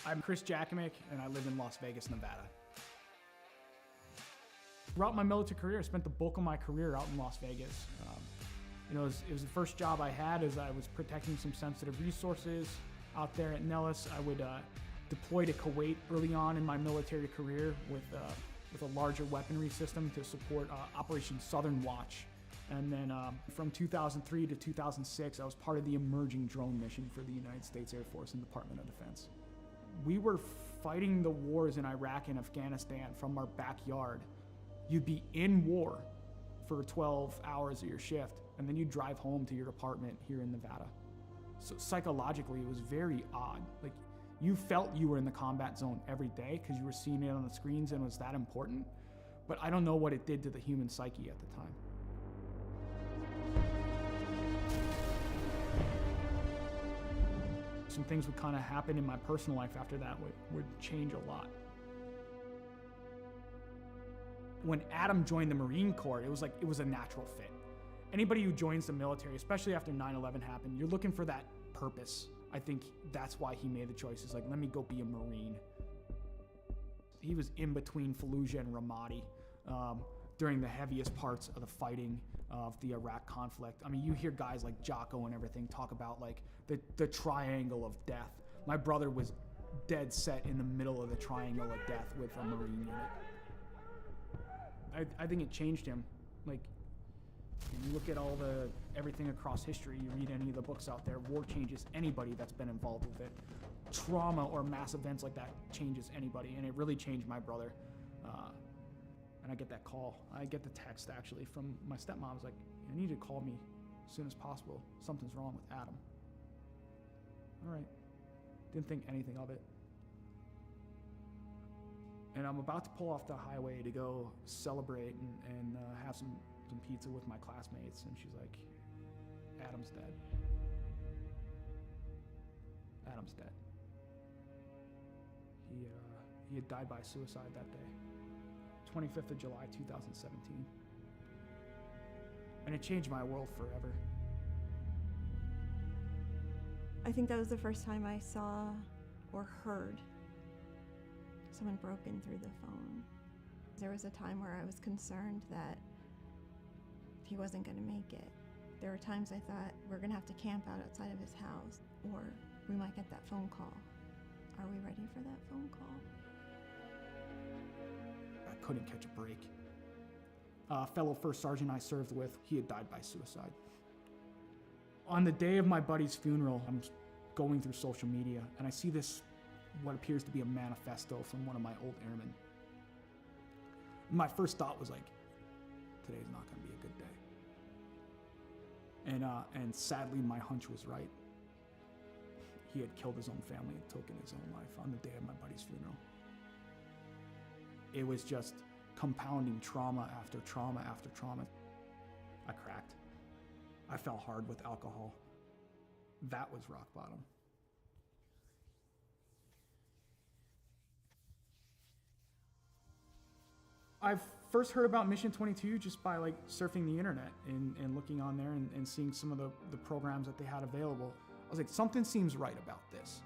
I'm Chris Jakimick, and I live in Las Vegas, Nevada. Throughout my military career, I spent the bulk of my career out in Las Vegas. It was the first job I had as I was protecting some sensitive resources out there at Nellis. I would deploy to Kuwait early on in my military career with a larger weaponry system to support Operation Southern Watch. And then from 2003 to 2006, I was part of the emerging drone mission for the United States Air Force and Department of Defense. We were fighting the wars in Iraq and Afghanistan from our backyard. You'd be in war for 12 hours of your shift, and then you'd drive home to your apartment here in Nevada. So psychologically, it was very odd. Like, you felt you were in the combat zone every day because you were seeing it on the screens and it was that important. But I don't know what it did to the human psyche at the time. Some things would kind of happen in my personal life after that would change a lot. When Adam joined the Marine Corps, it was a natural fit. Anybody who joins the military, especially after 9/11 happened, you're looking for that purpose. I think that's why he made the choice. It's like, let me go be a Marine. He was in between Fallujah and Ramadi during the heaviest parts of the fighting of the Iraq conflict. I mean, you hear guys like Jocko and everything talk about like the triangle of death. My brother was dead set in the middle of the triangle of death with a Marine unit. I think it changed him. Like, you look at everything across history, you read any of the books out there, war changes anybody that's been involved with it. Trauma or mass events like that changes anybody, and it really changed my brother. And I get that call. I get the text, actually, from my stepmom. I was like, I need you to call me as soon as possible. Something's wrong with Adam. All right. Didn't think anything of it. And I'm about to pull off the highway to go celebrate and have some pizza with my classmates. And she's like, Adam's dead. Adam's dead. He had died by suicide that day. 25th of July, 2017. And it changed my world forever. I think that was the first time I saw or heard someone broke in through the phone. There was a time where I was concerned that he wasn't going to make it. There were times I thought, we're going to have to camp out outside of his house, or we might get that phone call. Are we ready for that phone call? I couldn't catch a break. A fellow first sergeant I served with, he had died by suicide. On the day of my buddy's funeral, I'm going through social media, and I see this, what appears to be a manifesto from one of my old airmen. My first thought was like, today's not going to be a good day. And sadly, my hunch was right. He had killed his own family and taken his own life on the day of my buddy's funeral. It was just compounding trauma after trauma after trauma. I cracked. I fell hard with alcohol. That was rock bottom. I first heard about Mission 22 just by like surfing the internet and looking on there and seeing some of the programs that they had available. I was like, something seems right about this.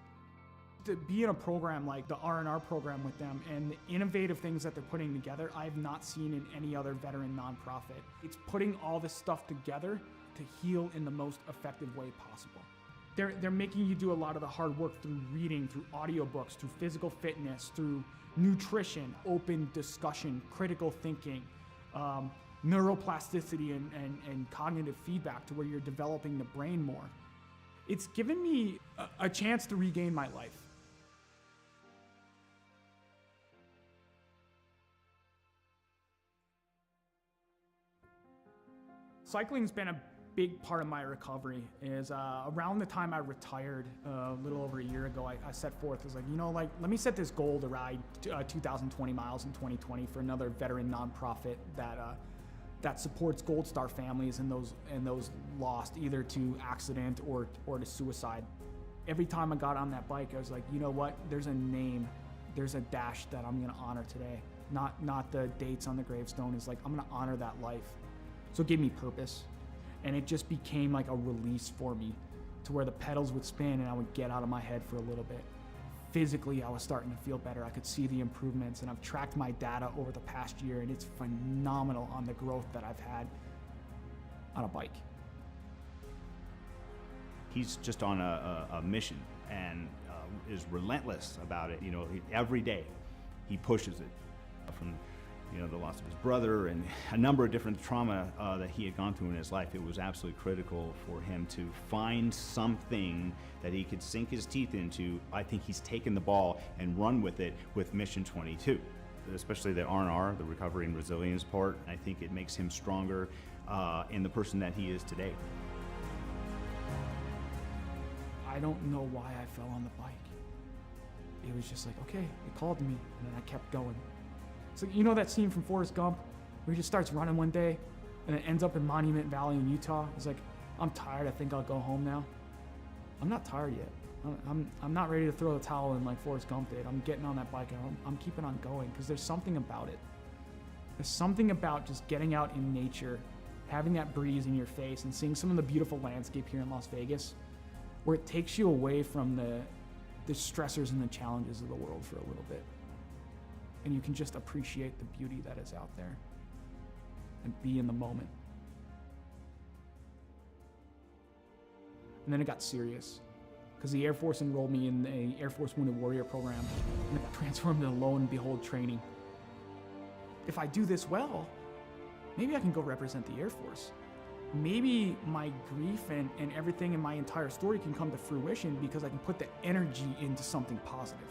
To be in a program like the R&R program with them and the innovative things that they're putting together, I have not seen in any other veteran nonprofit. It's putting all this stuff together to heal in the most effective way possible. They're making you do a lot of the hard work through reading, through audiobooks, through physical fitness, through nutrition, open discussion, critical thinking, neuroplasticity and cognitive feedback to where you're developing the brain more. It's given me a chance to regain my life. Cycling's been a big part of my recovery. Is around the time I retired, a little over a year ago, I set forth, as like, let me set this goal to ride 2,020 miles in 2020 for another veteran nonprofit that supports Gold Star families and those lost either to accident or to suicide. Every time I got on that bike, I was like, you know what? There's a name, there's a dash that I'm gonna honor today. Not the dates on the gravestone. Is like, I'm gonna honor that life. So it gave me purpose. And it just became like a release for me to where the pedals would spin and I would get out of my head for a little bit. physically I was starting to feel better. I could see the improvements, and I've tracked my data over the past year, and it's phenomenal on the growth that I've had on a bike. He's just on a mission and is relentless about it. Every day he pushes it. From the loss of his brother and a number of different trauma that he had gone through in his life, it was absolutely critical for him to find something that he could sink his teeth into. I think he's taken the ball and run with it with Mission 22, especially the R&R, the recovery and resilience part. I think it makes him stronger in the person that he is today. I don't know why I fell on the bike. It was just like, okay, it called to me, and then I kept going. So that scene from Forrest Gump where he just starts running one day and it ends up in Monument Valley in Utah? He's like, I'm tired, I think I'll go home now. I'm not tired yet. I'm not ready to throw the towel in like Forrest Gump did. I'm getting on that bike and I'm keeping on going because there's something about it. There's something about just getting out in nature, having that breeze in your face and seeing some of the beautiful landscape here in Las Vegas where it takes you away from the stressors and the challenges of the world for a little bit. And you can just appreciate the beauty that is out there and be in the moment. And then it got serious because the Air Force enrolled me in the Air Force Wounded Warrior program and it got transformed into Lo and Behold training. If I do this well, maybe I can go represent the Air Force. Maybe my grief and everything in my entire story can come to fruition because I can put the energy into something positive.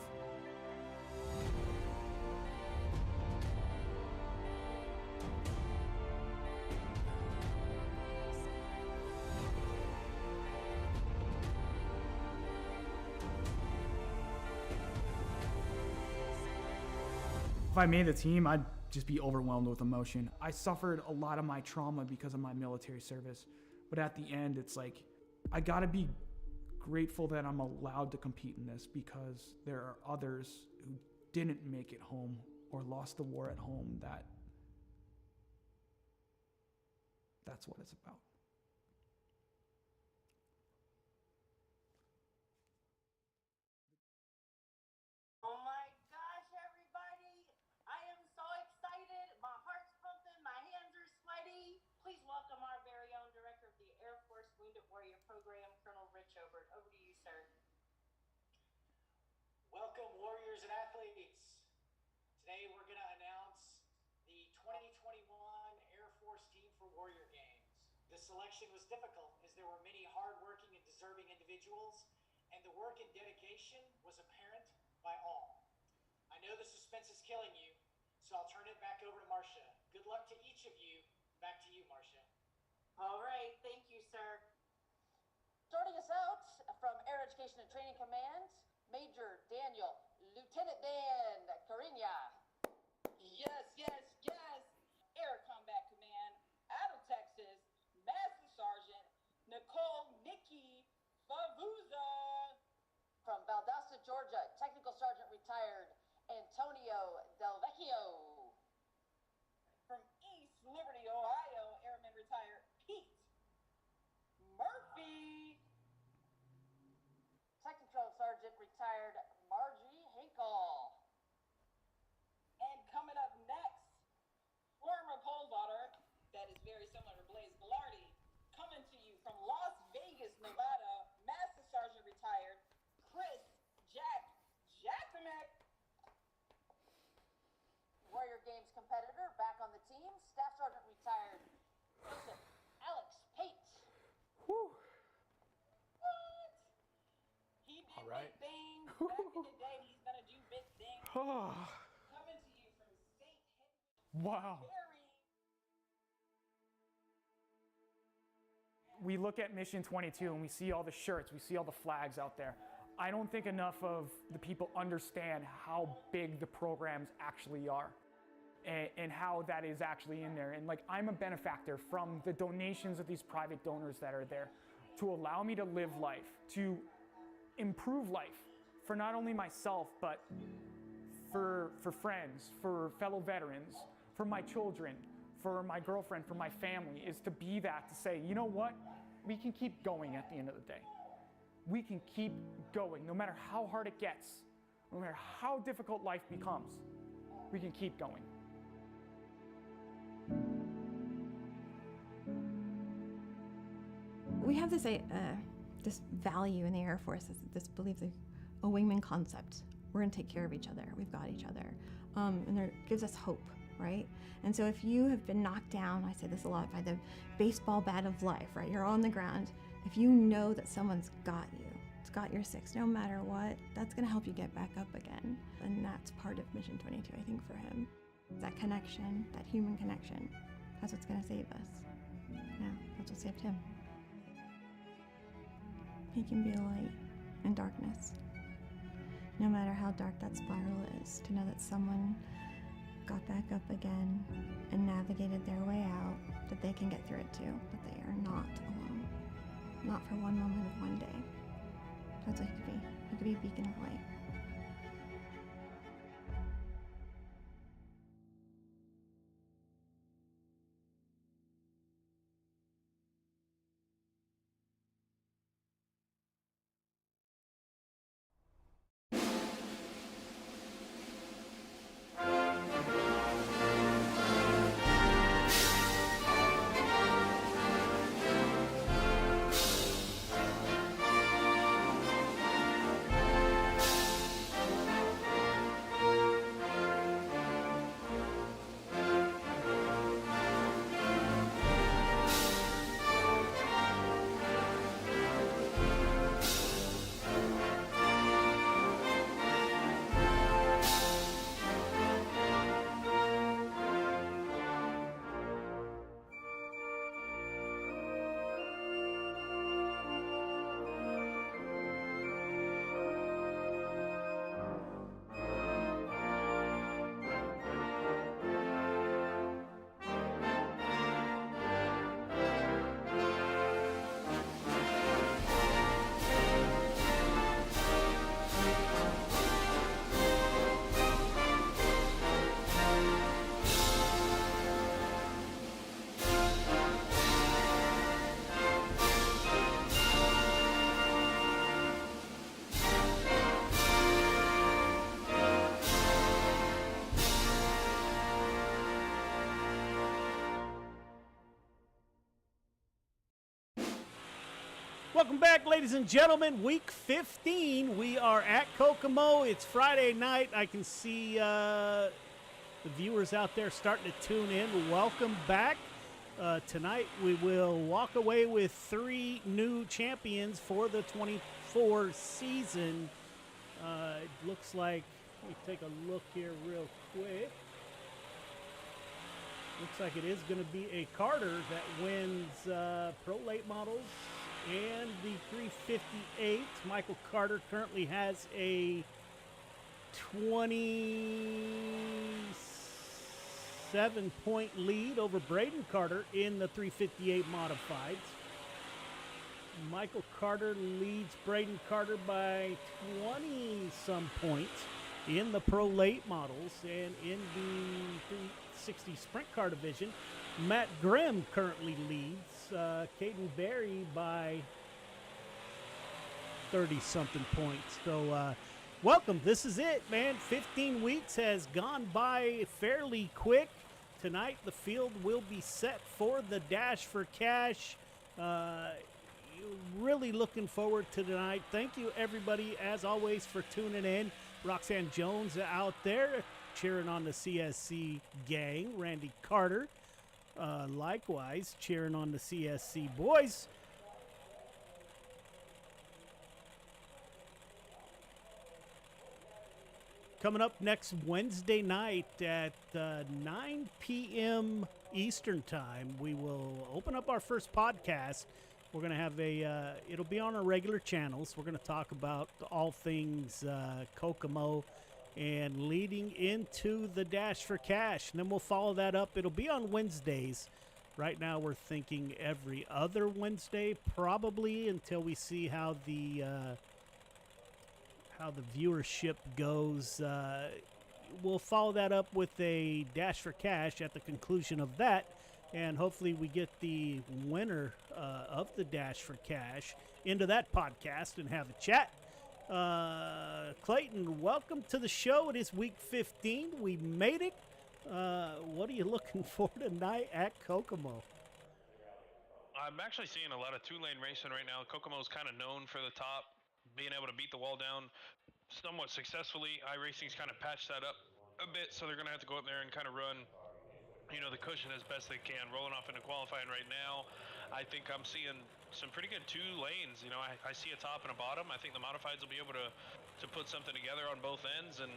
If I made the team, I'd just be overwhelmed with emotion. I suffered a lot of my trauma because of my military service, but at the end, it's like, I gotta be grateful that I'm allowed to compete in this because there are others who didn't make it home or lost the war at home that's what it's about. Please welcome our very own Director of the Air Force Wounded Warrior Program, Colonel Rich Obert. Over to you, sir. Welcome, warriors and athletes. Today we're going to announce the 2021 Air Force Team for Warrior Games. The selection was difficult as there were many hardworking and deserving individuals, and the work and dedication was apparent by all. I know the suspense is killing you, so I'll turn it back over to Marcia. Good luck to each of you. Back to you, Marcia. All right, thank you, sir. Starting us out from Air Education and Training Command, Major Daniel, Lieutenant Dan Cariña. Yes, yes, yes. Air Combat Command, out of Texas, Master Sergeant Nicole Nikki Favuza. From Valdosta, Georgia, Technical Sergeant retired Antonio Del Vecchio. From East Liberty, Ohio, Airman retired Pete Murphy. Technical Sergeant retired Margie Hinkle. And coming up next, former pole vaulter, that is very similar to Blaze Velarde, coming to you from Las Vegas, Nevada, Master Sergeant retired Chris Jacksomek. Warrior Games competitor back on the team, Staff Sergeant retired Joseph Alex Pate. Whew. What? He did All right. big things. Back in the day, he's going to do big things. Coming to you from St. Henry. Wow. We look at Mission 22 and we see all the shirts, we see all the flags out there. I don't think enough of the people understand how big the programs actually are and how that is actually in there. And like, I'm a benefactor from the donations of these private donors that are there to allow me to live life, to improve life for not only myself, but for friends, for fellow veterans, for my children, for my girlfriend, for my family, is to be that, to say, you know what? We can keep going at the end of the day. We can keep going no matter how hard it gets. no matter how difficult life becomes, we can keep going. We have this this value in the Air Force, this belief, a wingman concept. We're going to take care of each other. We've got each other. And it gives us hope, right? And so if you have been knocked down, I say this a lot, by the baseball bat of life, right? You're on the ground. If you know that someone's got you, it's got your six, no matter what, that's going to help you get back up again. And that's part of Mission 22, I think, for him. That connection, that human connection, that's what's going to save us. Yeah, that's what saved him. He can be a light in darkness. No matter how dark that spiral is, to know that someone got back up again and navigated their way out, that they can get through it too, that they are not alone. Not for one moment of one day. That's what he could be. He could be a beacon of light. Welcome back, ladies and gentlemen. Week 15. We are at Kokomo. It's Friday night. I can see the viewers out there starting to tune in. Welcome back. Tonight we will walk away with 3 new champions for the 24 season. It looks like, let me take a look here real quick. Looks like it is going to be a Carter that wins Pro Late Models and the 358. Michael Carter currently has a 27-point lead over Braden Carter in the 358 modifieds. Michael Carter leads Braden Carter by 20-some points in the Pro Late Models, and in the 360 Sprint Car division, Matt Grimm currently leads Caden Berry by 30-something points. So, welcome. This is it, man. 15 weeks has gone by fairly quick. Tonight, the field will be set for the Dash for Cash. Really looking forward to tonight. Thank you, everybody, as always, for tuning in. Roxanne Jones out there cheering on the CSC gang. Randy Carter, likewise, cheering on the CSC boys. Coming up next Wednesday night at 9 p.m. Eastern Time, we will open up our first podcast. We're going to have it'll be on our regular channels. We're going to talk about all things Kokomo and leading into the Dash for Cash. And then we'll follow that up. It'll be on Wednesdays. Right now we're thinking every other Wednesday, probably, until we see how the viewership goes. We'll follow that up with a Dash for Cash at the conclusion of that. And hopefully we get the winner of the Dash for Cash into that podcast and have a chat. Clayton, welcome to the show. It is week 15. We made it. What are you looking for tonight at Kokomo? I'm actually seeing a lot of two-lane racing right now. Kokomo's kind of known for the top, being able to beat the wall down somewhat successfully. iRacing's kind of patched that up a bit, so they're going to have to go up there and kind of run, the cushion as best they can. Rolling off into qualifying right now, I think I'm seeing some pretty good two lanes. I see a top and a bottom. I think the modifieds will be able to put something together on both ends, and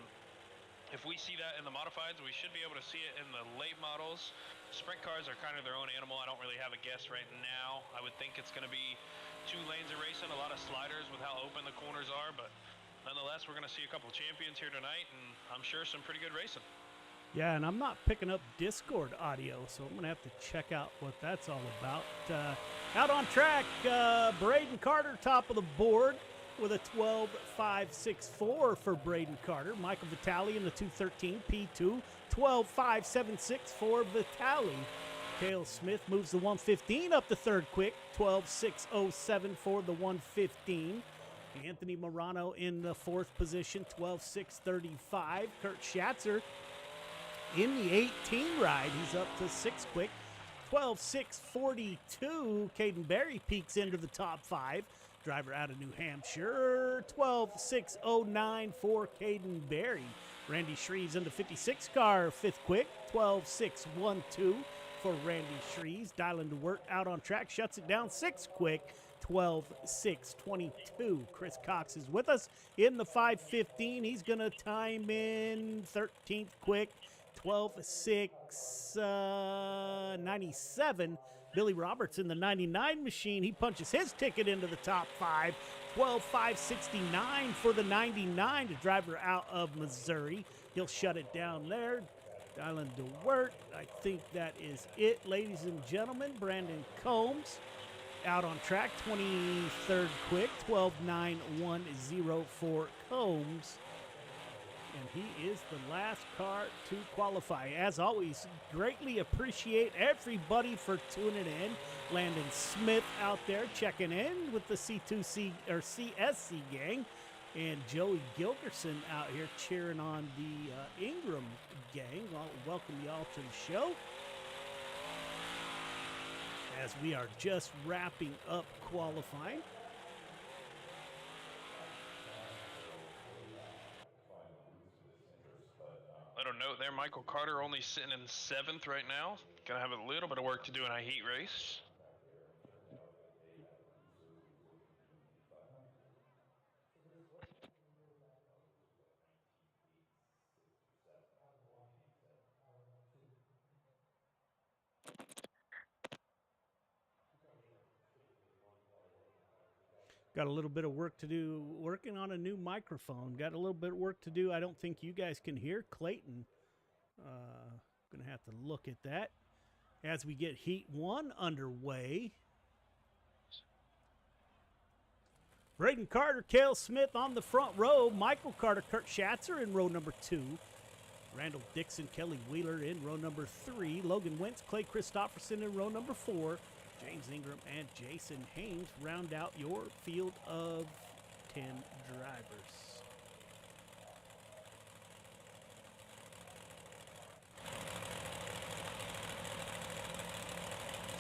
if we see that in the modifieds, we should be able to see it in the late models. Sprint cars are kind of their own animal. I don't really have a guess right now. I would think it's going to be two lanes of racing, a lot of sliders with how open the corners are, but nonetheless, we're going to see a couple champions here tonight, and I'm sure some pretty good racing. Yeah, and I'm not picking up Discord audio, so I'm going to have to check out what that's all about. Out on track, Braden Carter, top of the board with a 12.564 for Braden Carter. Michael Vitale in the 213 P2, 12.576 for Vitale. Cale Smith moves the 115 up the third quick, 12.607 for the 115. Anthony Morano in the fourth position, 12.635. Kurt Schatzer in the 18 ride, he's up to six quick, 12.642. Caden Berry peeks into the top five. Driver out of New Hampshire, 12.609 for Caden Berry. Randy Shreves in the 56 car, fifth quick, 12.612 for Randy Shreves. Dylan DeWert out on track, shuts it down, sixth quick, 12.622. Chris Cox is with us in the 515. He's going to time in 13th quick, 12.697. Billy Roberts in the 99 machine. He punches his ticket into the top five. 12.569 for the 99. The driver out of Missouri. He'll shut it down there. Dylan DeWert. I think that is it, ladies and gentlemen. Brandon Combs out on track. 23rd quick. 12.910 for Combs. And he is the last car to qualify. As always, greatly appreciate everybody for tuning in. Landon Smith out there checking in with the C2C or CSC gang. And Joey Gilgerson out here cheering on the Ingram gang. I'll welcome y'all to the show. As we are just wrapping up qualifying. Little note there, Michael Carter only sitting in seventh right now. Gonna have a little bit of work to do in a heat race. Got a little bit of work to do working on a new microphone. Got a little bit of work to do. I don't think you guys can hear Clayton. Going to have to look at that as we get Heat 1 underway. Braden Carter, Cale Smith on the front row. Michael Carter, Kurt Schatzer in row number 2. Randall Dixon, Kelly Wheeler in row number 3. Logan Wentz, Clay Christopherson in row number 4. James Ingram and Jason Haynes round out your field of 10 drivers.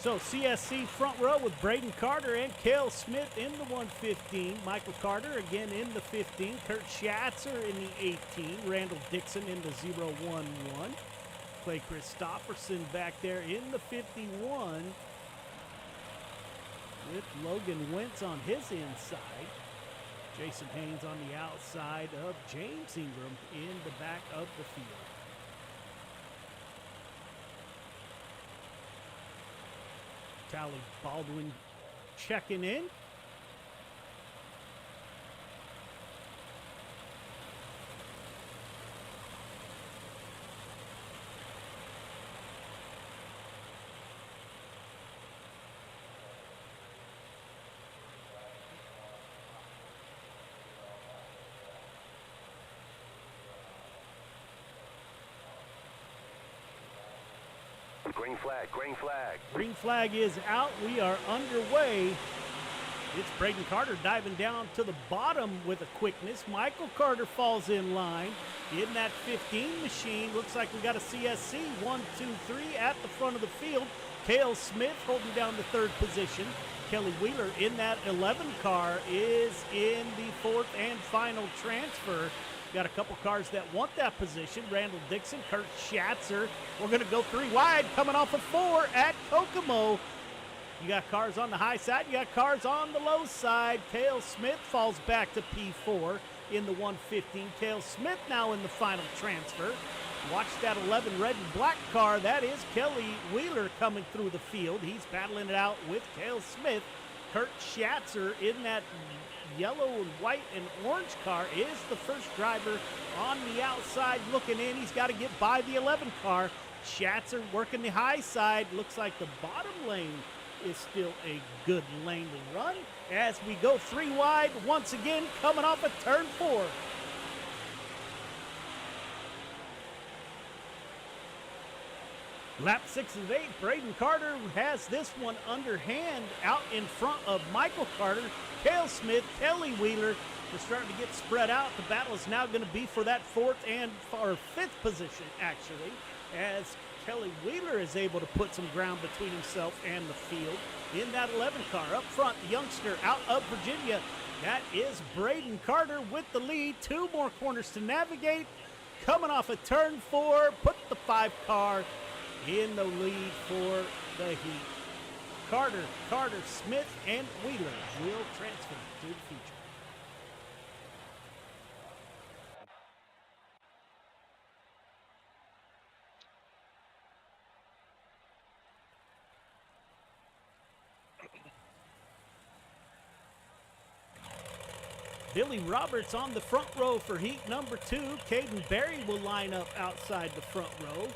So CSC front row with Braden Carter and Cale Smith in the 115. Michael Carter again in the 15. Kurt Schatzer in the 18. Randall Dixon in the 011. Clay Christopherson back there in the 51. With Logan Wentz on his inside. Jason Haynes on the outside of James Ingram in the back of the field. Tally Baldwin checking in. Green flag, green flag. Green flag is out. We are underway. It's Braden Carter diving down to the bottom with a quickness. Michael Carter falls in line. In that 15 machine, looks like we got a CSC 1, 2, 3 at the front of the field. Cale Smith holding down the third position. Kelly Wheeler in that 11 car is in the fourth and final transfer. Got a couple cars that want that position. Randall Dixon, Kurt Schatzer. We're going to go 3 wide coming off of 4 at Kokomo. You got cars on the high side. You got cars on the low side. Cale Smith falls back to P4 in the 115. Cale Smith now in the final transfer. Watch that 11 red and black car. That is Kelly Wheeler coming through the field. He's battling it out with Cale Smith. Kurt Schatzer in that yellow and white and orange car is the first driver on the outside looking in. He's got to get by the 11 car. Schatzer working the high side. Looks like the bottom lane is still a good lane to run as we go 3 wide once again coming off of turn 4. Lap 6 of 8, Braden Carter has this one underhand out in front of Michael Carter, Cale Smith, Kelly Wheeler. They're starting to get spread out. The battle is now going to be for that 4th and 5th position, actually, as Kelly Wheeler is able to put some ground between himself and the field. In that 11 car, up front, the youngster out of Virginia. That is Braden Carter with the lead. 2 more corners to navigate. Coming off of turn 4, put the 5 car in the lead for the heat. Carter, Smith, and Wheeler will transfer to the feature. Billy Roberts on the front row for heat number 2. Caden Berry will line up outside the front row.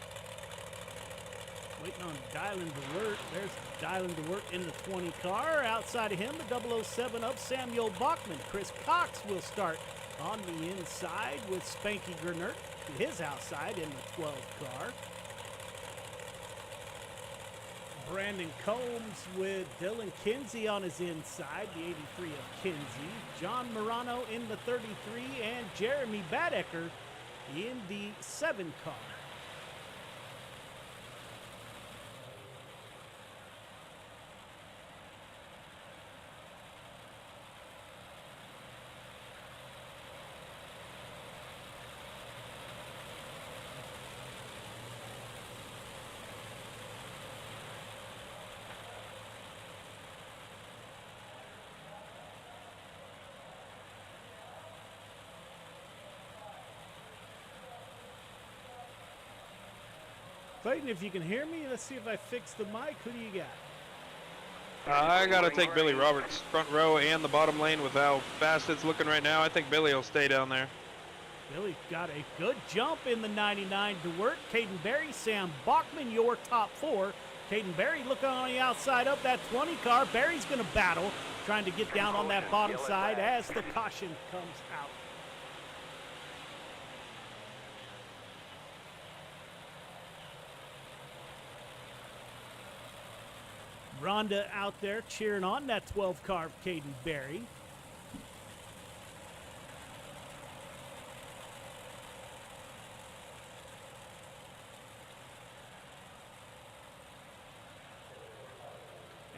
Waiting on Dylan DeWert. There's Dylan DeWert in the 20 car. Outside of him, the 007 of Samuel Bachman. Chris Cox will start on the inside with Spanky Gernert to his outside in the 12 car. Brandon Combs with Dylan Kinsey on his inside, the 83 of Kinsey. John Morano in the 33 and Jeremy Badecker in the 7 car. Clayton, if you can hear me, let's see if I fix the mic. Who do you got? I got to take Billy Roberts front row and the bottom lane with how fast it's looking right now. I think Billy will stay down there. Billy got a good jump in the 99 to work. Caden Berry, Sam Bachman, your top 4. Caden Berry looking on the outside of that 20 car. Berry's going to battle, trying to get down on that bottom side as the caution comes out. Rhonda out there cheering on that 12 car of Caden Berry.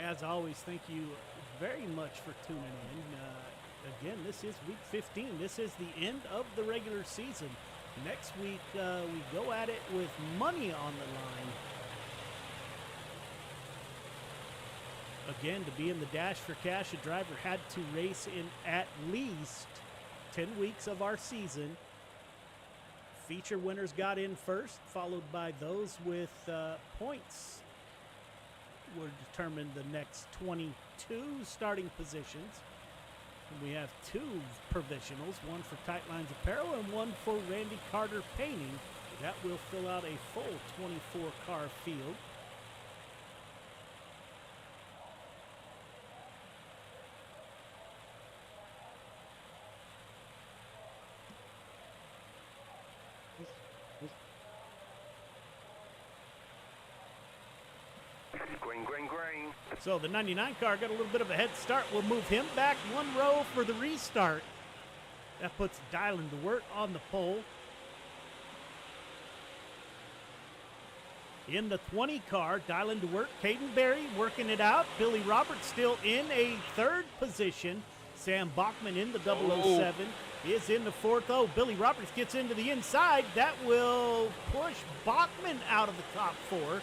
As always, thank you very much for tuning in. Again, this is week 15. This is the end of the regular season. Next week, we go at it with money on the line. Again, to be in the Dash for Cash, a driver had to race in at least 10 weeks of our season. Feature winners got in first, followed by those with points were determined the next 22 starting positions. And we have 2 provisionals, one for Tight Lines Apparel and one for Randy Carter Painting. That will fill out a full 24-car field. So the 99 car got a little bit of a head start. We'll move him back 1 row for the restart. That puts Dylan DeWert on the pole. In the 20 car, Dylan DeWert, Caden Berry working it out. Billy Roberts still in a 3rd position. Sam Bachman in the 007 is in the 4th. Oh, Billy Roberts gets into the inside. That will push Bachman out of the top 4.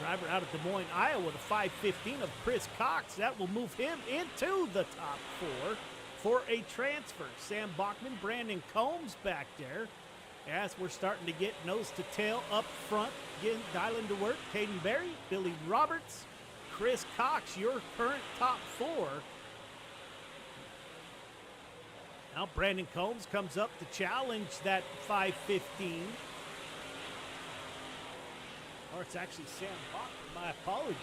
Driver out of Des Moines, Iowa, the 515 of Chris Cox. That will move him into the top 4 for a transfer. Sam Bachman, Brandon Combs back there. As we're starting to get nose to tail up front. Again, Dylan DeWert, Caden Berry, Billy Roberts, Chris Cox, your current top 4. Now Brandon Combs comes up to challenge that 515. Or it's actually Sam Bachman, my apologies.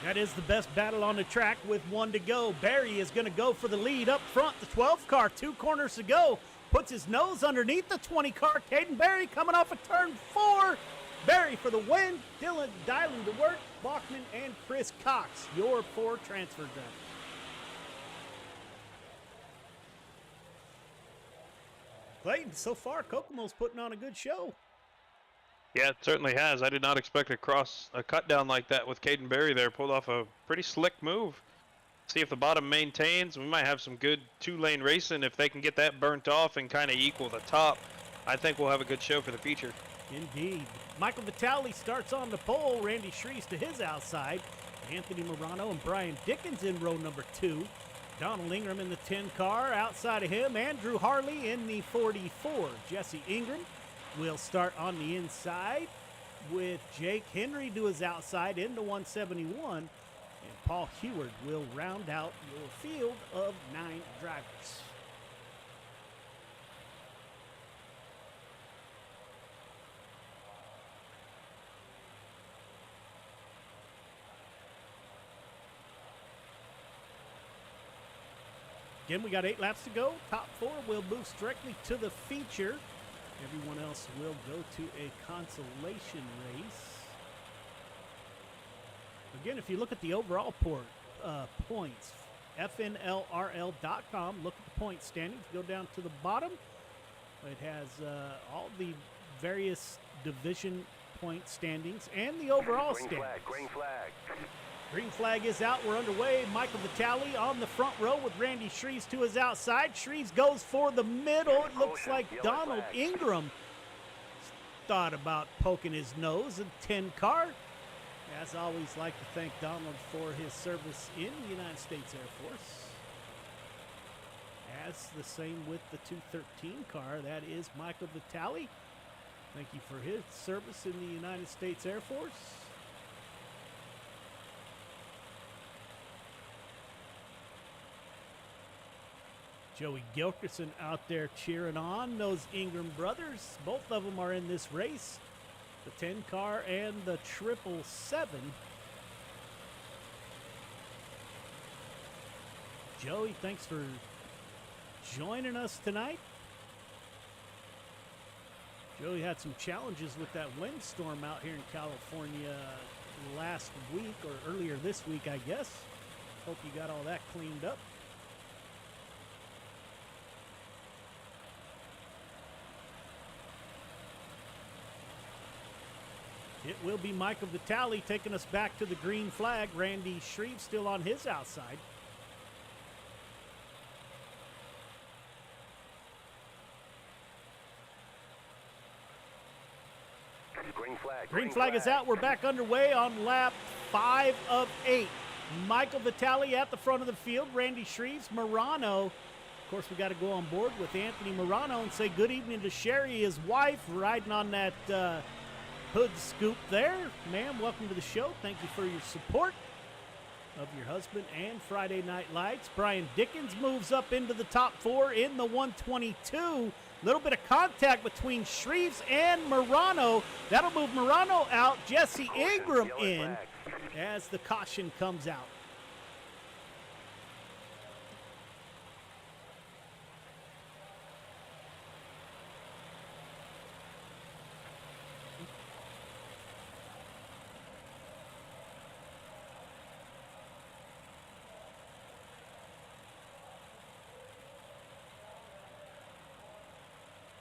That is the best battle on the track with 1 to go. Barry is going to go for the lead up front. The 12 car, 2 corners to go. Puts his nose underneath the 20 car. Caden Barry coming off of turn 4. Barry for the win. Dylan DeWert, Bachman, and Chris Cox, your 4 transfer drivers. Clayton, so far, Kokomo's putting on a good show. Yeah, it certainly has. I did not expect a cut down like that with Caden Berry there. Pulled off a pretty slick move. See if the bottom maintains. We might have some good 2-lane racing if they can get that burnt off and kind of equal the top. I think we'll have a good show for the future. Indeed. Michael Vitale starts on the pole. Randy Shrees to his outside. Anthony Morano and Brian Dickens in row number 2. Donald Ingram in the 10 car. Outside of him, Andrew Harley in the 44. Jesse Ingram will start on the inside with Jake Henry to his outside in the 171. And Paul Heward will round out your field of 9 drivers. Again, we got 8 laps to go. Top 4 will boost directly to the feature. Everyone else will go to a consolation race. Again, if you look at the overall points, FNLRL.com, look at the point standings. Go down to the bottom. It has all the various division point standings and the overall standings. Green flag. Green flag is out. We're underway. Michael Vitale on the front row with Randy Shrees to his outside. Shrees goes for the middle. It looks like Donald Ingram thought about poking his nose. A 10 car. As always, like to thank Donald for his service in the United States Air Force. As the same with the 213 car, that is Michael Vitale. Thank you for his service in the United States Air Force. Joey Gilkerson out there cheering on those Ingram brothers. Both of them are in this race. The 10 car and the 777. Joey, thanks for joining us tonight. Joey had some challenges with that windstorm out here in California last week, or earlier this week, I guess. Hope you got all that cleaned up. It will be Michael Vitale taking us back to the green flag. Randy Shreve still on his outside. Green flag. Green flag is out. We're back underway on lap 5 of 8. Michael Vitale at the front of the field. Randy Shreves, Morano. Of course, we got to go on board with Anthony Morano and say good evening to Sherry, his wife, riding on that hood scoop there. Ma'am, welcome to the show. Thank you for your support of your husband and Friday Night Lights. Brian Dickens moves up into the top 4 in the 122. Little bit of contact between Shreves and Morano. That'll move Morano out. Jesse Ingram in as the caution comes out.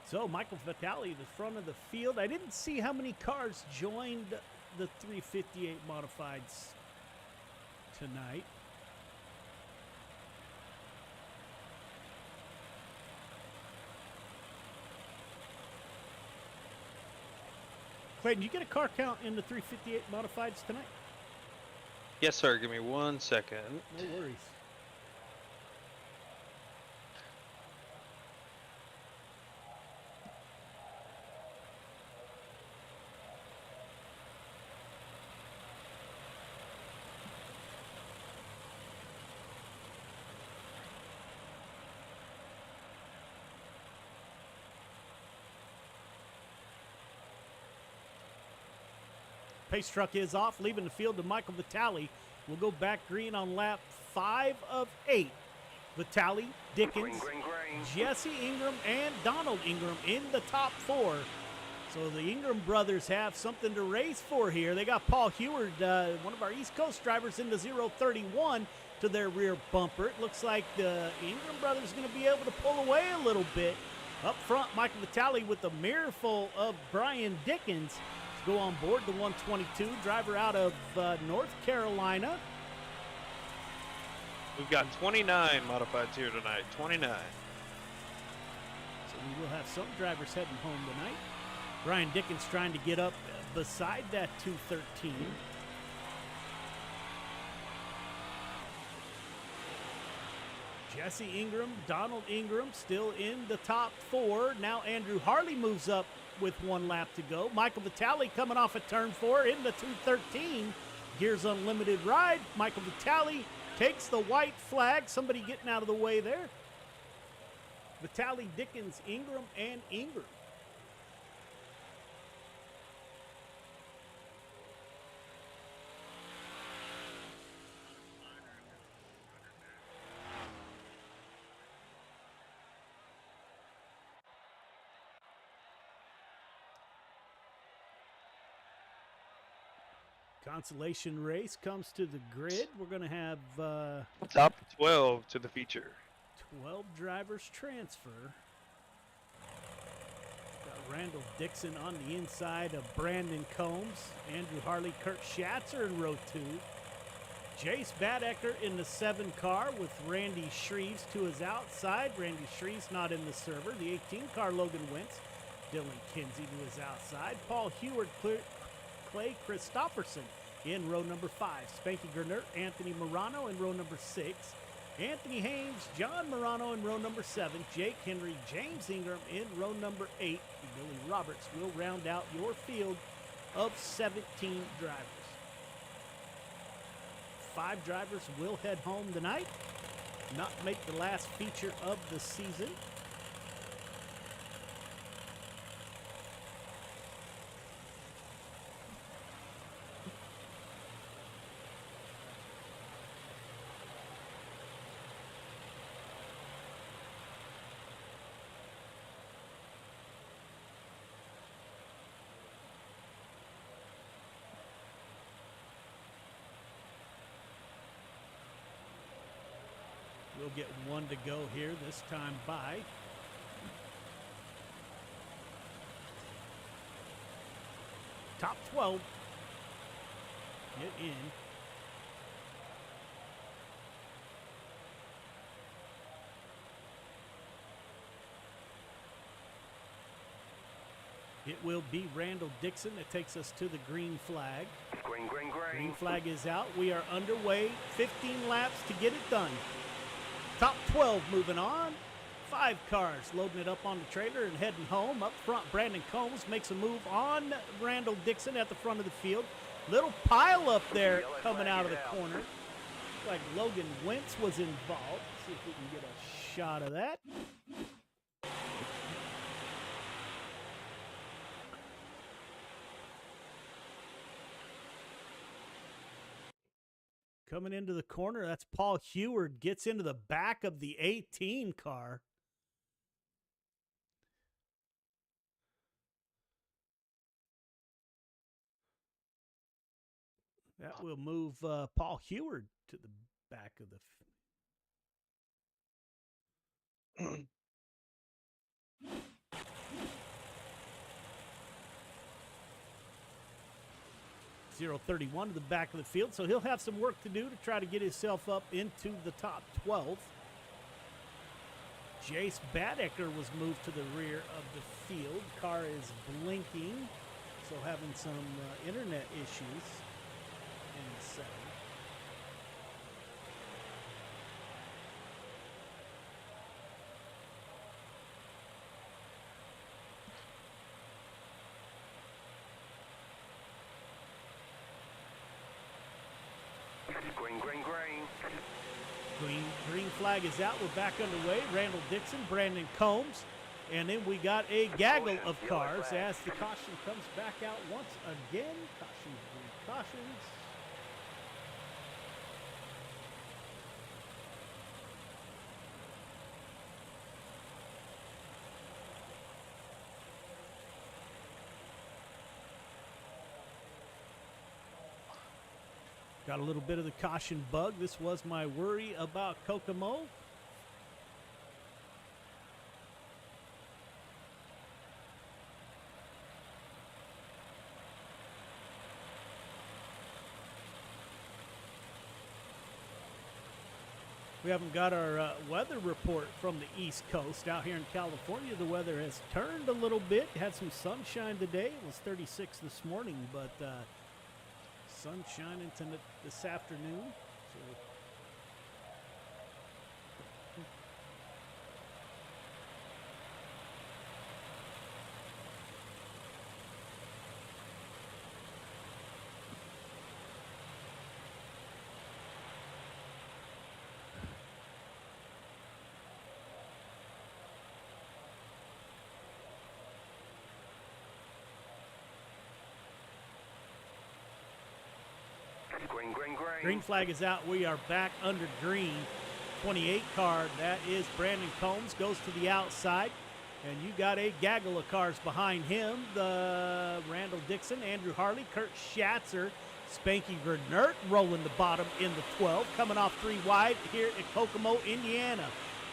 So Michael Vitale, the front of the field. I didn't see how many cars joined the 358 modifieds tonight. Clayton, you get a car count in the 358 modifieds tonight? Yes, sir. Give me 1 second. No worries. Pace truck is off, leaving the field to Michael Vitale. We'll go back green on lap 5 of 8. Vitale, Dickens, Jesse Ingram, and Donald Ingram in the top 4. So the Ingram brothers have something to race for here. They got Paul Heward, one of our East Coast drivers, in the 031 to their rear bumper. It looks like the Ingram brothers are going to be able to pull away a little bit. Up front, Michael Vitale with the mirror full of Brian Dickens. Go on board the 122, driver out of North Carolina. We've got 29 modifieds here tonight. 29. So we will have some drivers heading home tonight. Brian Dickens trying to get up beside that 213. Jesse Ingram, Donald Ingram still in the top 4. Now Andrew Harley moves up with 1 lap to go. Michael Vitale coming off at turn 4 in the 213. Gears Unlimited ride. Michael Vitale takes the white flag. Somebody getting out of the way there. Vitale, Dickens, Ingram, and Ingram. Consolation race comes to the grid. We're going to have top 12 to the feature. 12 drivers transfer. Got Randall Dixon on the inside of Brandon Combs. Andrew Harley, Kurt Schatzer in row 2. Jace Badecker in the 7 car with Randy Shreves to his outside. Randy Shreves not in the server. The 18 car, Logan Wentz. Dylan Kinsey to his outside. Paul Heward, Clay Christopherson in row number 5. Spanky Gernert, Anthony Morano in row number 6. Anthony Haynes, John Morano in row number 7. Jake Henry, James Ingram in row number 8. Billy Roberts will round out your field of 17 drivers. 5 drivers will head home tonight, not make the last feature of the season. We'll get 1 to go here, this time by top 12. Get in. It will be Randall Dixon that takes us to the green flag. Green flag is out. We are underway. 15 laps to get it done. Top 12 moving on. 5 cars loading it up on the trailer and heading home. Up front, Brandon Combs makes a move on Randall Dixon at the front of the field. Little pile up there coming out of the corner. Looks like Logan Wentz was involved. See if we can get a shot of that. Coming into the corner, that's Paul Heward, gets into the back of the 18 car. That will move Paul Heward to the back of the... 031 to the back of the field, so he'll have some work to do to try to get himself up into the top 12. Jace Badecker was moved to the rear of the field. Car is blinking, so having some internet issues in the setting. Green, green, green. Green flag is out. We're back underway. Randall Dixon, Brandon Combs, and then we got a gaggle of cars as the caution comes back out once again. Cautions. Got a little bit of the caution bug. This was my worry about Kokomo. We haven't got our weather report from the East Coast. Out here in California, the weather has turned a little bit. Had some sunshine today. It was 36 this morning, but sunshine into this afternoon. So Green, green, green. green flag is out. We are back under green. 28 car, that is Brandon Combs, goes to the outside. And you got a gaggle of cars behind him. The Randall Dixon, Andrew Harley, Kurt Schatzer, Spanky Vernert rolling the bottom in the 12. Coming off 3 wide here at Kokomo, Indiana.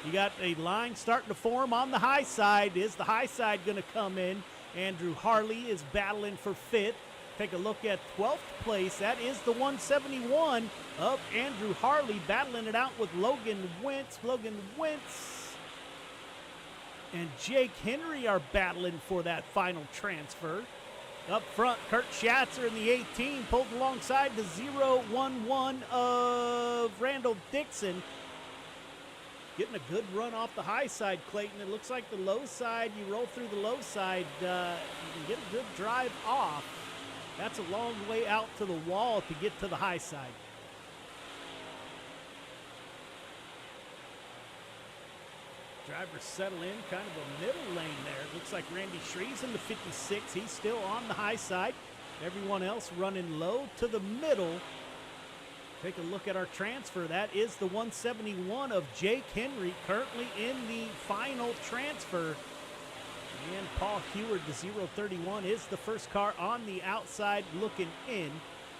You got a line starting to form on the high side. Is the high side going to come in? Andrew Harley is battling for 5th. Take a look at 12th place. That is the 171 of Andrew Harley battling it out with Logan Wentz. Logan Wentz and Jake Henry are battling for that final transfer. Up front, Kurt Schatzer in the 18 pulled alongside the 011 of Randall Dixon. Getting a good run off the high side, Clayton. It looks like the low side, you roll through the low side, you can get a good drive off. That's a long way out to the wall to get to the high side. Drivers settle in, kind of a middle lane there. It looks like Randy Shree's in the 56. He's still on the high side. Everyone else running low to the middle. Take a look at our transfer. That is the 171 of Jake Henry, currently in the final transfer. And Paul Heward, the 031, is the first car on the outside looking in.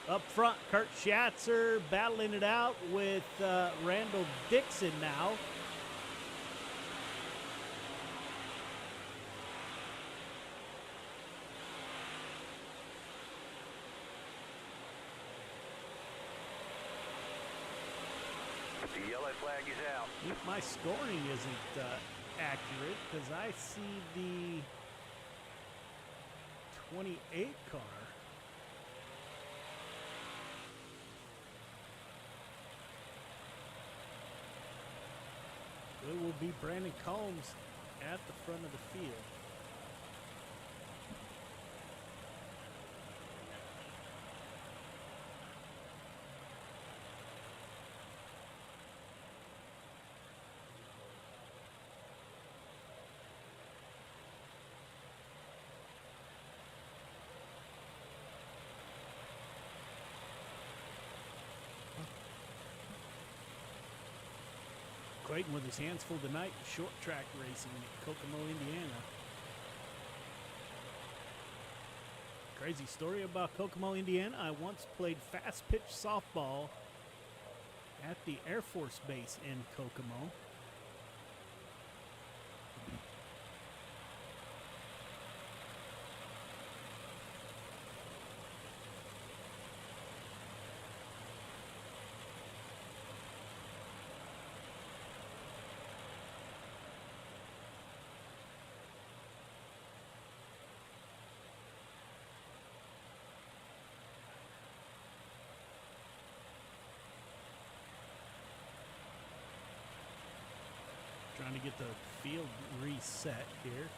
Up front, Kurt Schatzer battling it out with Randall Dixon now. The yellow flag is out. My scoring isn't accurate because I see the 28 car. It will be Brandon Combs at the front of the field. Clayton with his hands full tonight, short track racing at Kokomo, Indiana. Crazy story about Kokomo, Indiana. I once played fast pitch softball at the Air Force Base in Kokomo. Trying to get the field reset here.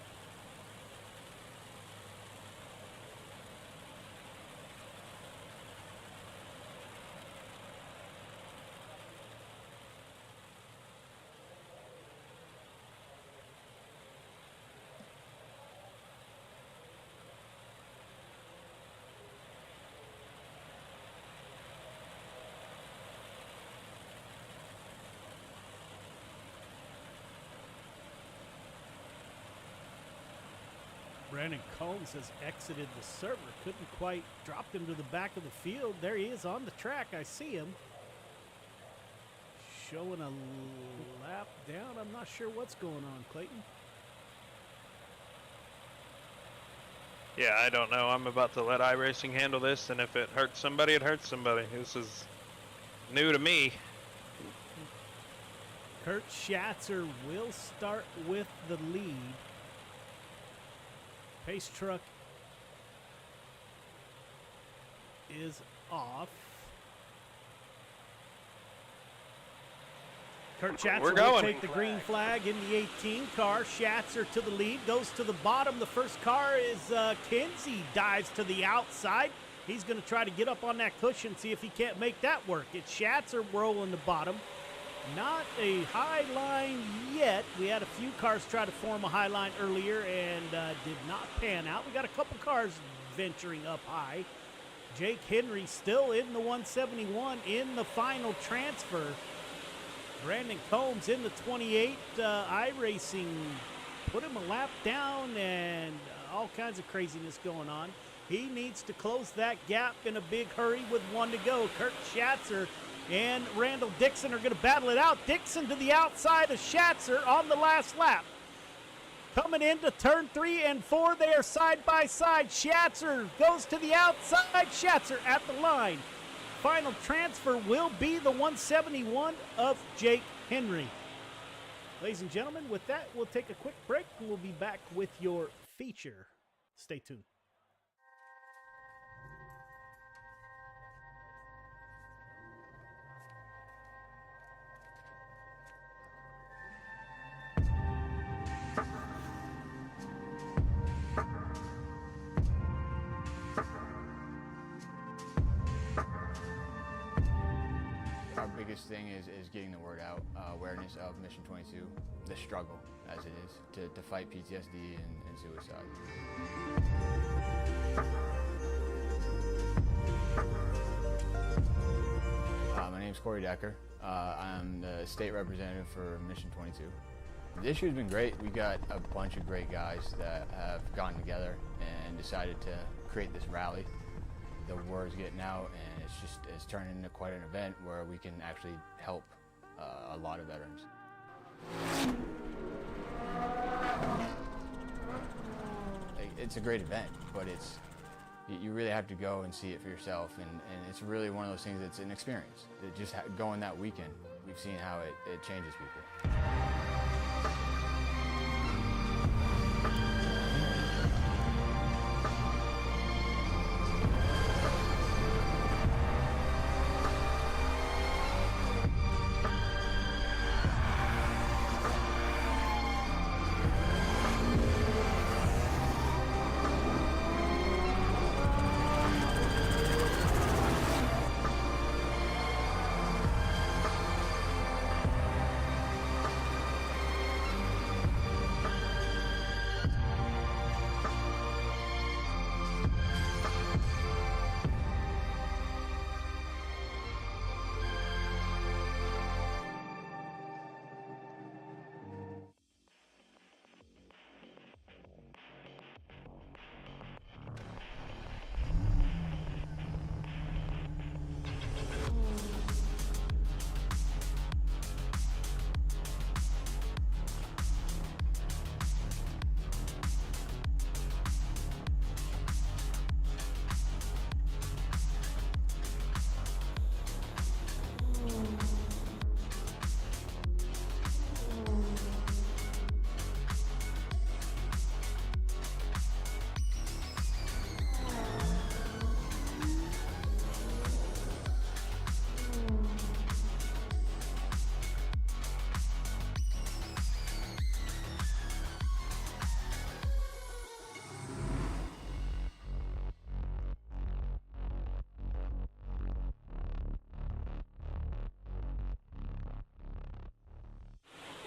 Brandon Combs has exited the server. Couldn't quite drop him to the back of the field. There he is on the track. I see him. Showing a lap down. I'm not sure what's going on, Clayton. Yeah, I don't know. I'm about to let iRacing handle this, and if it hurts somebody, it hurts somebody. This is new to me. Kurt Schatzer will start with the lead. Pace truck is off. Kurt Schatzer will take the green flag in the 18 car. Schatzer to the lead, goes to the bottom. The first car is Kinsey, dives to the outside. He's going to try to get up on that cushion, see if he can't make that work. It's Schatzer rolling the bottom. Not a high line yet. We had a few cars try to form a high line earlier and did not pan out. We got a couple cars venturing up high. Jake Henry still in the 171 in the final transfer. Brandon Combs in the 28. iRacing put him a lap down and all kinds of craziness going on. He needs to close that gap in a big hurry with one to go. Kurt Schatzer and Randall Dixon are going to battle it out. Dixon to the outside of Schatzer on the last lap. Coming into turn 3 and 4, they are side by side. Schatzer goes to the outside. Schatzer at the line. Final transfer will be the 171 of Jake Henry. Ladies and gentlemen, with that, we'll take a quick break and we'll be back with your feature. Stay tuned. Our biggest thing is getting the word out, awareness of Mission 22, the struggle as it is to fight PTSD and suicide. My name's Corey Decker. I'm the state representative for Mission 22. This year's been great. We got a bunch of great guys that have gotten together and decided to create this rally. The word's getting out, and it's turning into quite an event where we can actually help a lot of veterans. It's a great event, but you really have to go and see it for yourself, and it's really one of those things that's an experience. Just going that weekend, we've seen how it changes people.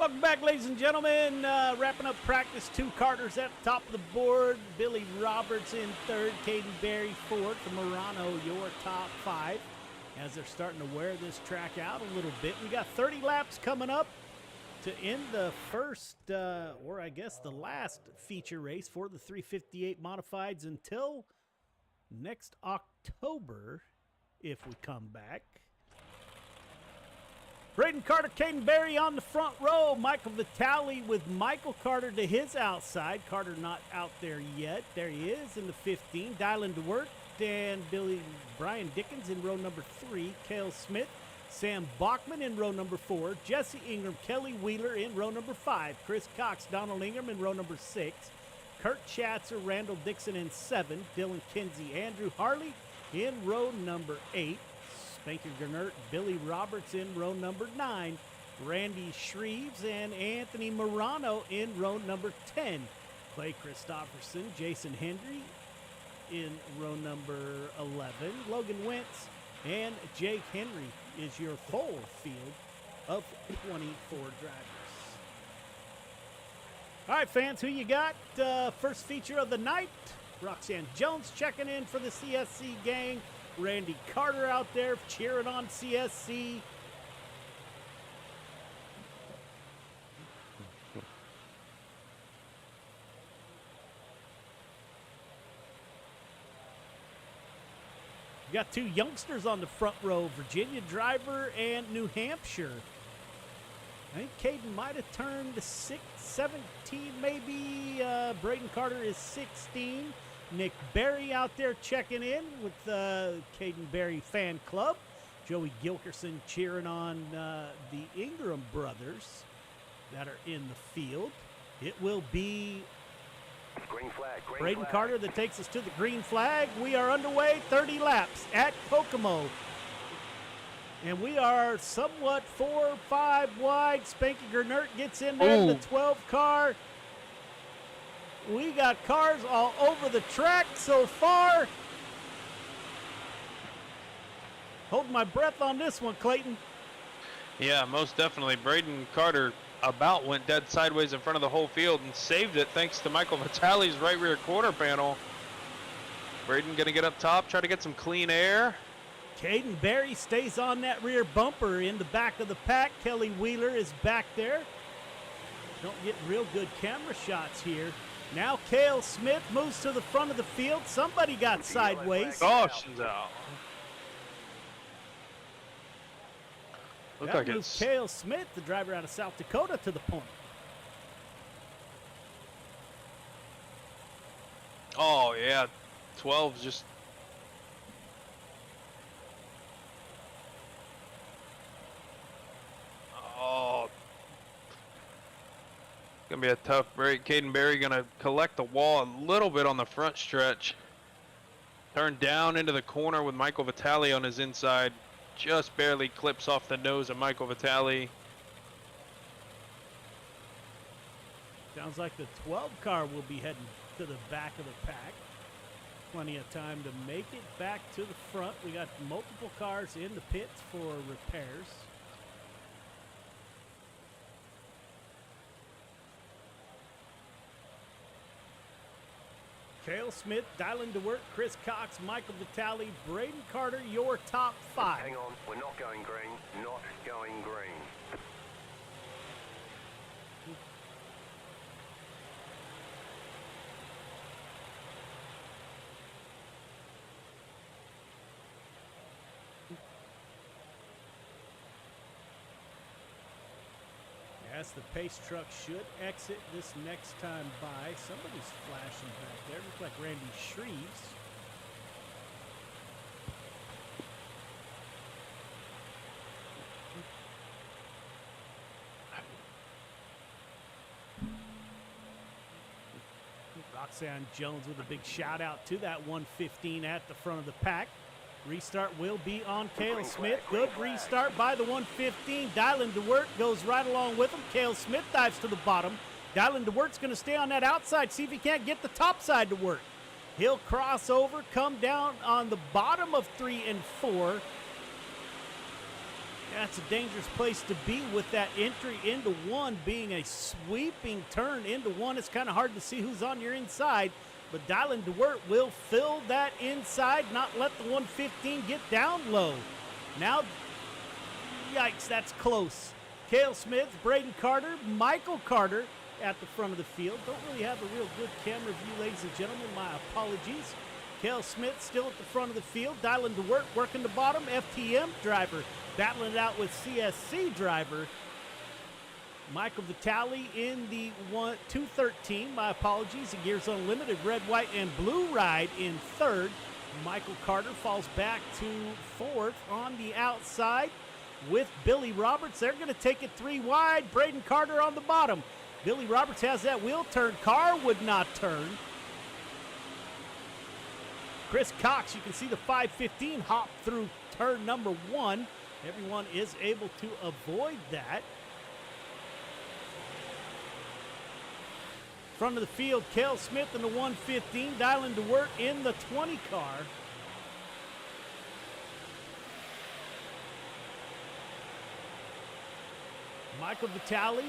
Welcome back, ladies and gentlemen. Wrapping up practice, 2 Carters at the top of the board. Billy Roberts in third, Caden Berry fourth. Morano, your top 5. As they're starting to wear this track out a little bit. We got 30 laps coming up to end the first, or I guess the last feature race for the 358 Modifieds until next October, if we come back. Braden Carter, Caden Berry on the front row. Michael Vitale with Michael Carter to his outside. Carter not out there yet. There he is in the 15. Dylan DeWert and Brian Dickens in row number 3. Cale Smith, Sam Bachman in row number 4. Jesse Ingram, Kelly Wheeler in row number 5. Chris Cox, Donald Ingram in row number 6. Kurt Schatzer, Randall Dixon in 7. Dylan Kinsey, Andrew Harley in row number 8. Spanker Gernert, Billy Roberts in row number 9. Randy Shreves and Anthony Morano in row number 10. Clay Christopherson, Jason Hendry in row number 11. Logan Wentz and Jake Henry is your full field of 24 drivers. All right, fans, who you got? First feature of the night. Roxanne Jones checking in for the CSC gang. Randy Carter out there cheering on CSC. We got 2 youngsters on the front row, Virginia driver and New Hampshire. I think Caden might have turned 17 maybe. Braden Carter is 16. Nick Berry out there checking in with the Caden Berry fan club. Joey Gilkerson cheering on the Ingram brothers that are in the field. It will be Green flag. Braden flag. Carter that takes us to the green flag. We are underway, 30 laps at Kokomo. And we are somewhat 4 or 5 wide. Spanky Gernert gets in there in the 12 car. We got cars all over the track so far. Hold my breath on this one, Clayton. Yeah, most definitely. Braden Carter about went dead sideways in front of the whole field and saved it thanks to Michael Vitale's right rear quarter panel. Braden going to get up top, try to get some clean air. Caden Berry stays on that rear bumper in the back of the pack. Kelly Wheeler is back there. Don't get real good camera shots here. Now Cale Smith moves to the front of the field. Somebody got sideways. Caution's out. Looked That like moved it's Cale Smith, the driver out of South Dakota, to the point. Oh yeah, 12's just. Oh, gonna be a tough break. Caden Berry gonna collect the wall a little bit on the front stretch. Turn down into the corner with Michael Vitale on his inside. Just barely clips off the nose of Michael Vitale. Sounds like the 12 car will be heading to the back of the pack. Plenty of time to make it back to the front. We got multiple cars in the pits for repairs. Cale Smith, Dylan DeWert, Chris Cox, Michael Vitale, Braden Carter, your top 5. Hang on, we're not going green. Not going green. Yes, the pace truck should exit this next time by. Somebody's flashing back there. Looks like Randy Shreves. Roxanne Jones with a big shout out to that 115 at the front of the pack. Restart will be on Cale Smith. Good restart by the 115. Dylan DeWert goes right along with him. Cale Smith dives to the bottom. Dylan DeWert's going to stay on that outside, see if he can't get the top side to work. He'll cross over, come down on the bottom of 3 and 4. That's a dangerous place to be with that entry into one being a sweeping turn into one. It's kind of hard to see who's on your inside, but Dylan DeWert will fill that inside, not let the 115 get down low. Now, yikes, that's close. Cale Smith, Braden Carter, Michael Carter at the front of the field. Don't really have a real good camera view, ladies and gentlemen. My apologies. Cale Smith still at the front of the field. Dylan DeWert working the bottom. FTM driver battling it out with CSC driver. Michael Vitale in the 213. My apologies. The Gears Unlimited red, white, and blue ride in third. Michael Carter falls back to fourth on the outside with Billy Roberts. They're going to take it 3 wide. Braden Carter on the bottom. Billy Roberts has that wheel turn. Car would not turn. Chris Cox, you can see the 515 hop through turn number 1. Everyone is able to avoid that. Front of the field, Cale Smith in the 115. Dylan DeWert in the 20 car. Michael Vitale,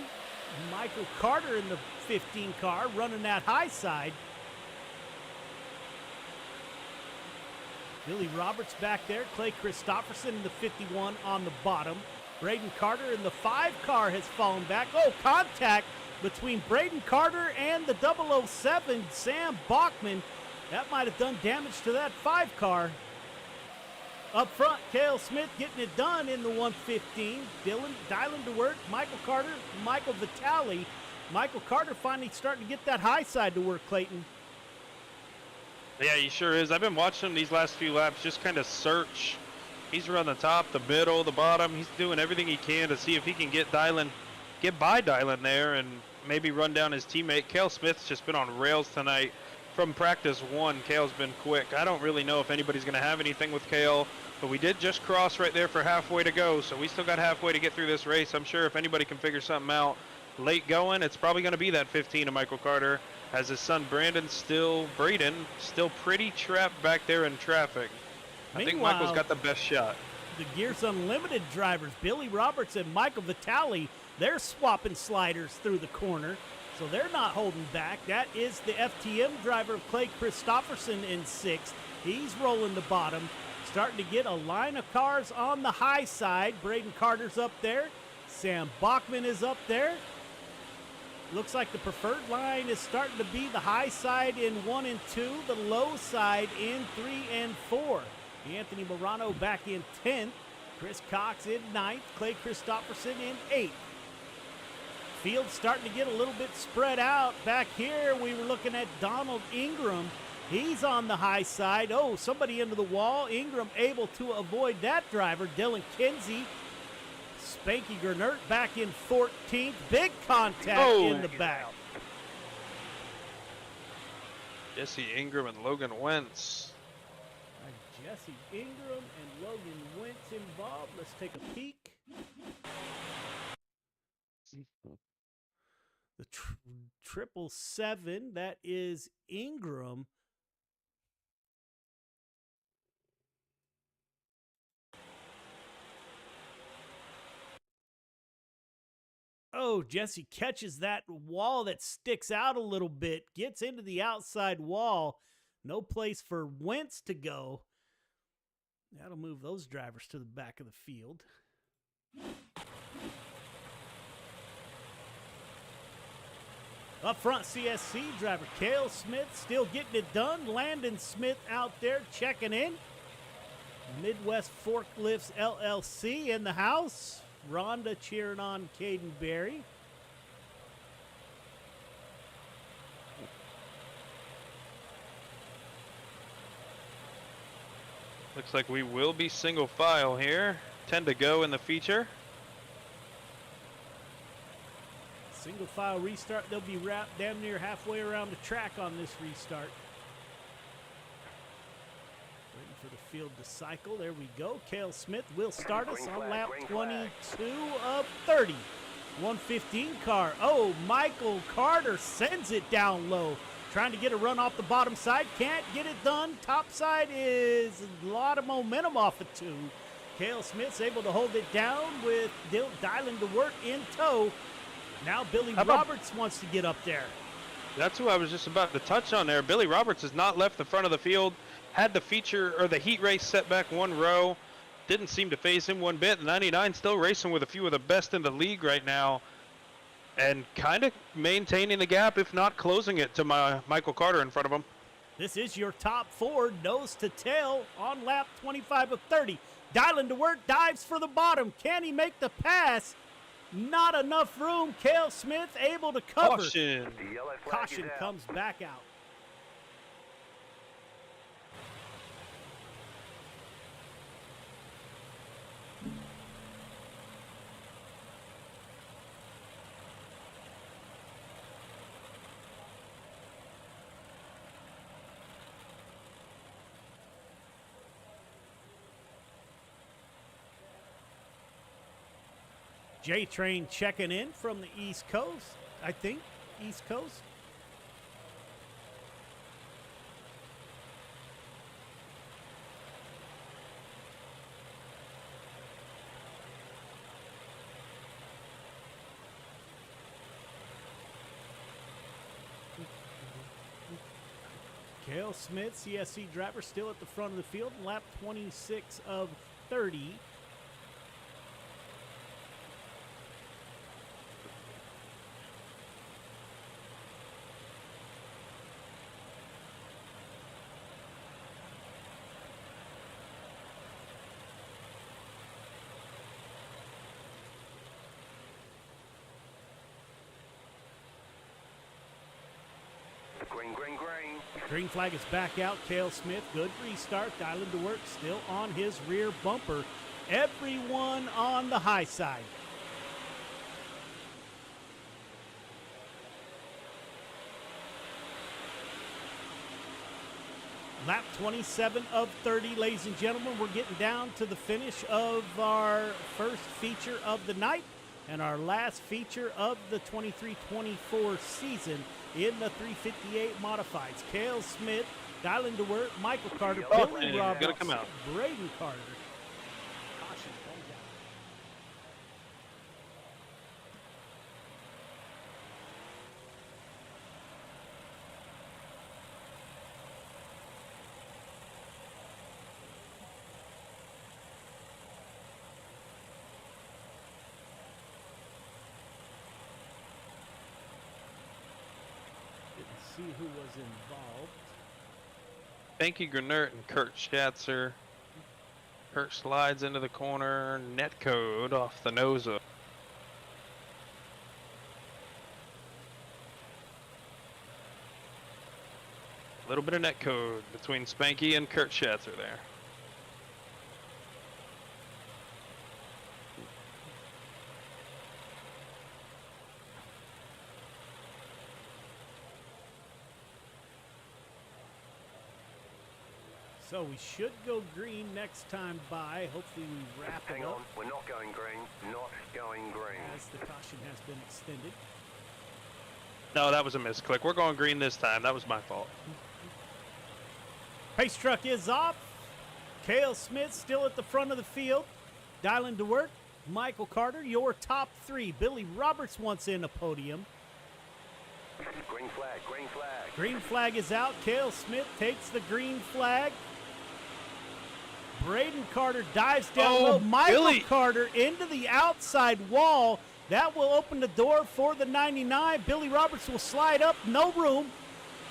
Michael Carter in the 15 car, running that high side. Billy Roberts back there. Clay Christopherson in the 51 on the bottom. Braden Carter in the 5 car has fallen back. Oh, contact between Braden Carter and the 007, Sam Bachman. That might have done damage to that 5 car. Up front, Cale Smith getting it done in the 115. Dylan DeWert, Michael Carter, Michael Vitale. Michael Carter finally starting to get that high side to work, Clayton. Yeah, he sure is. I've been watching him these last few laps just kind of search. He's around the top, the middle, the bottom. He's doing everything he can to see if he can get by Dylan there and maybe run down his teammate. Cale Smith's just been on rails tonight. From practice 1, Cale's been quick. I don't really know if anybody's going to have anything with Cale, but we did just cross right there for halfway to go, so we still got halfway to get through this race. I'm sure if anybody can figure something out late going, it's probably going to be that 15 of Michael Carter, as his son Braden still pretty trapped back there in traffic. I think Michael's got the best shot. The Gears Unlimited drivers, Billy Roberts and Michael Vitale, they're swapping sliders through the corner, so they're not holding back. That is the FTM driver, Clay Christopherson, in 6th. He's rolling the bottom, starting to get a line of cars on the high side. Braden Carter's up there. Sam Bachman is up there. Looks like the preferred line is starting to be the high side in 1 and 2, the low side in 3 and 4. Anthony Morano back in 10th. Chris Cox in 9th. Clay Christopherson in 8th. Field starting to get a little bit spread out. Back here, we were looking at Donald Ingram. He's on the high side. Oh, somebody into the wall. Ingram able to avoid that driver. Dylan Kinsey. Spanky Gernert back in 14th. Big contact in the back. Jesse Ingram and Logan Wentz. Jesse Ingram and Logan Wentz involved. Let's take a peek. The 777, that is Ingram. Oh, Jesse catches that wall that sticks out a little bit, gets into the outside wall. No place for Wentz to go. That'll move those drivers to the back of the field. Up front, CSC driver Cale Smith still getting it done. Landon Smith out there checking in. Midwest Forklifts LLC in the house. Rhonda cheering on Caden Berry. Looks like we will be single file here. 10 to go in the feature. Single file restart. They'll be wrapped damn near halfway around the track on this restart. Waiting for the field to cycle. There we go. Cale Smith will start us on lap 22 of 30. 115 car. Oh, Michael Carter sends it down low. Trying to get a run off the bottom side. Can't get it done. Top side is a lot of momentum off of 2. Cale Smith's able to hold it down with Dylan DeWert in tow. Now Billy Roberts wants to get up there. That's who I was just about to touch on there. Billy Roberts has not left the front of the field. Had the feature or the heat race set back one row. Didn't seem to phase him one bit. The 99 still racing with a few of the best in the league right now. And kind of maintaining the gap, if not closing it to Michael Carter in front of him. This is your top four, nose to tail on lap 25 of 30. Dylan DeWert dives for the bottom. Can he make the pass? Not enough room. Cale Smith able to cover. Caution. Caution comes back out. J-Train checking in from the East Coast, I think. East Coast. Cale Smith, CSC driver, still at the front of the field, lap 26 of 30. Green, green, green. Green flag is back out. Cale Smith, good restart. Dylan DeWert still on his rear bumper. Everyone on the high side. Lap 27 of 30, ladies and gentlemen. We're getting down to the finish of our first feature of the night and our last feature of the 23-24 season in the 358 modifieds. Cale Smith, Dylan DeWert, Michael Carter, Billy Roberts, come out. Braden Carter. Caution comes out. See who was involved. Spanky Grenert and Kurt Schatzer. Kurt slides into the corner. Net code off the nose of. A little bit of net code between Spanky and Kurt Schatzer there. So we should go green next time by. Hopefully we wrap Hang it up on, we're not going green. Not going green. as the caution has been extended. No, that was a misclick. We're going green this time. That was my fault. Pace truck is off. Cale Smith still at the front of the field. Dylan DeWert, Michael Carter, your top three. Billy Roberts wants in a podium. Green flag, green flag. Green flag is out. Cale Smith takes the green flag. Braden Carter dives down low. Michael Billy. Carter into the outside wall. That will open the door for the 99. Billy Roberts will slide up. No room.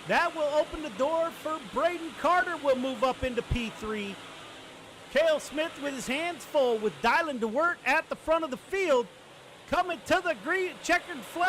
That will open the door for Braden Carter. Will move up into P3. Cale Smith with his hands full with Dylan DeWert at the front of the field. Coming to the green checkered flag.